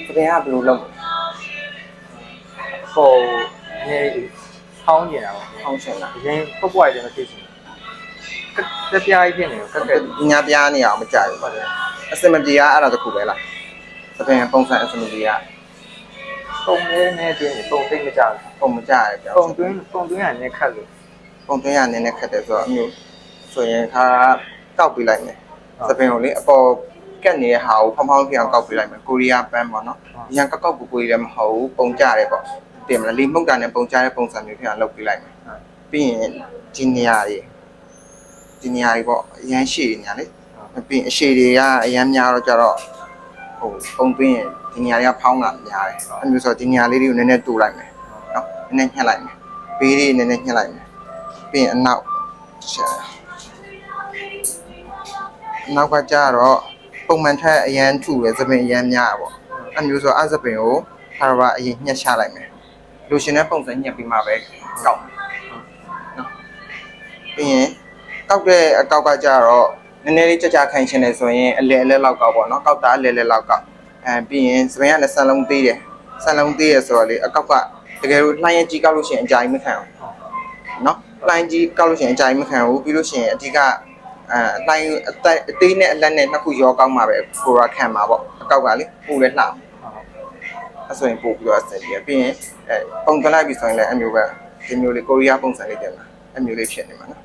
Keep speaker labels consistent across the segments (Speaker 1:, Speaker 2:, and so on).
Speaker 1: 这边还不如冷，
Speaker 2: 后那汤点啊，
Speaker 1: 汤水啦。
Speaker 2: 已经不怪点的事情。再加一片那个，
Speaker 1: 人家边你啊，没加油。SMD 啊，那都苦白了。这边pom山 SMD 啊，
Speaker 2: 冬天那点你冬天没加，pom
Speaker 1: 没加的。
Speaker 2: 冬天还没开的。
Speaker 1: pom天啊，那开的说没，所以他搞不来没。这边有哩，不跟你好，泡泡片搞不来没，古里亚班嘛喏。ยังก็กุยๆแล้วเขาปงจ่าเลยป่ะเตรียมแล้วลิ้นปงจ่าเนี่ยปงจ่าได้ปงสันอยู่ที่เราไปไล่มั้ยပြီးရင်ဂျင်နီယာတွေပေါ့အရန်ရှည်နေရလေပြီးအရှည်တွေကအရန်များတော့ကြတော့ဟိုပုံသွင်းရင်ဂျင်နီယာတွေကဖောင်းတာများတယ်အဲမျိုးဆိုဂျင်နီယာလေးတွေကိုနည်းနည်းတူလိုက်မယ်နော်နည်းနည်းညှက်လိုက်မယ်ဘေးလေးနည်းနည်းညှက်လိုက်မယ်ပြီးရင်အနောက်ကကြတော့ပုံမှန်ထက်အရန်ထူတယ်သပင်အရန်များပေါ့အမျိုးဆိုအသပင်ကိုခါရပါအရင်ညှက်ချလိုက်မယ်လိုရှင်တဲ့ပုံစံညှက်ပြီးမှပဲကောက်နော်ပြီးရင်ကောက်တဲ့အကောက်ကကြတော့နည်းနည်းလေးကြခိုင်ရှင်တယ်ဆိုရင်အလဲလောက်ကောက်ပေါ့နော်ကောက်တာအလဲလောက်ကောက်ပြီးရင်သပင်ကလည်းဆန်လုံးသေးတယ်ဆန်လုံးသေးရဆိုတော့လေအကောက်ကတကယ်လို့လှိုင်းရကြီးကောက်လို့ရှိရင်အကြိုင်မခံဘူးနော်လှိုင်းကြီးကောက်လို့ရှိရင်အကြိုင်မခံဘူးပြီးလို့ရှိရင်အဓိကလှိုင်းအသေးနဲ့အလက်နဲ့နှစ်ခုရောကောက်မှာပဲကိုရခံမှာပေါ့အကောက်ကလေပူလဲလှအောင်အဲ့ဆိုရင်ပို့ပြီးတော့အဆင်ပြေပြီးရင်ပုံကလိုက်ပြီးဆိုရင်လည်းအမျိုးပဲဒီမျိုးလေးကိုရီးယားပုံစံလေးတင်မှာအမျိုးလေးဖြစ်နေမှာနော်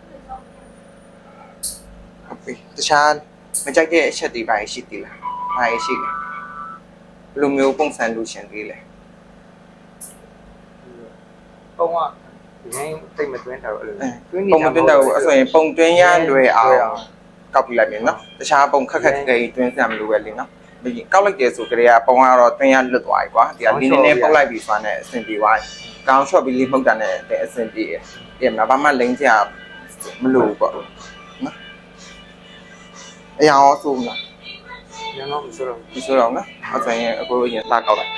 Speaker 1: ဟုတ်ပြီတခြားမကြိုက်တဲ့အချက်တွေပါရှိသေးလားဘာရှိလဲဘယ်လိုမျိုးပုံစံလိုရှင်သေးလဲ
Speaker 2: ပုံကဒီနေ့တိတ်မတွင်းတာတော့အဲ့လို
Speaker 1: ပုံမတွင်းတော့အဲ့ဆိုရင်ပုံတွင်းရလွယ်အောင်ကောက်ပြလိုက်မယ်နော်တခြားပုံခက်ခက်ခဲတွင်းစရာမလိုပဲလေနော်ကောက်လိုက်တယ်ဆိုကြတဲ့ကပုံကတော့တွင်းရလွတ်သွားပြီကွာဒီကလေးနည်းနည်းပုတ်လိုက်ပြီးဆိုတော့အဆင်ပြေသွားပြီကောင်းချော့ပြီးလေးမှုတ်တာနဲ့အဆင်ပြေတယ်ပြန်မှာဘာမှလိမ့်စရာမလိုဘူးပေါ့နော်အရာရောဆိုးမလား
Speaker 2: ညောင်းမဆိုးတော့
Speaker 1: နော်အဲ့ဆိုရင်အကိုတို့ရင်စားကောက်လိုက်